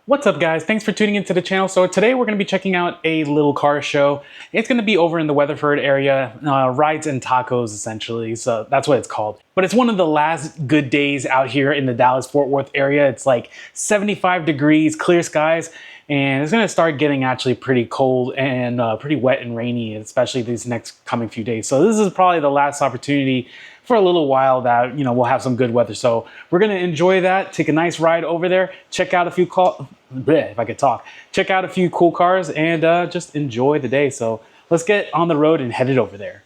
What's up guys, thanks for tuning into the channel. So today we're going to be checking out a little car show. It's going to be over in the Weatherford area, rides and tacos essentially, so that's what it's called. But it's one of the last good days out here in the Dallas-Fort Worth area. It's like 75 degrees, clear skies, and it's going to start getting actually pretty cold and pretty wet and rainy, especially these next coming few days. So this is probably the last opportunity for a little while that, we'll have some good weather. So we're going to enjoy that, take a nice ride over there, check out a few check out a few cool cars and just enjoy the day. So let's get on the road and head it over there.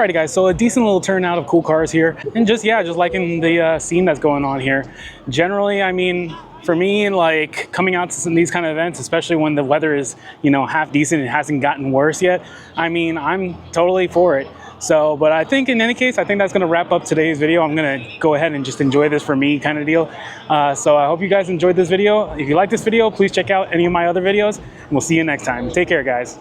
Alrighty guys, so a decent little turnout of cool cars here, and just liking the scene that's going on here. Generally, I mean, for me, like coming out to some of these kind of events, especially when the weather is, you know, half decent and hasn't gotten worse yet, I mean, I'm totally for it. So, but I think in any case, I think that's going to wrap up today's video. I'm going to go ahead and just enjoy this for me kind of deal. So I hope you guys enjoyed this video. If you like this video, please check out any of my other videos, and we'll see you next time. Take care, guys.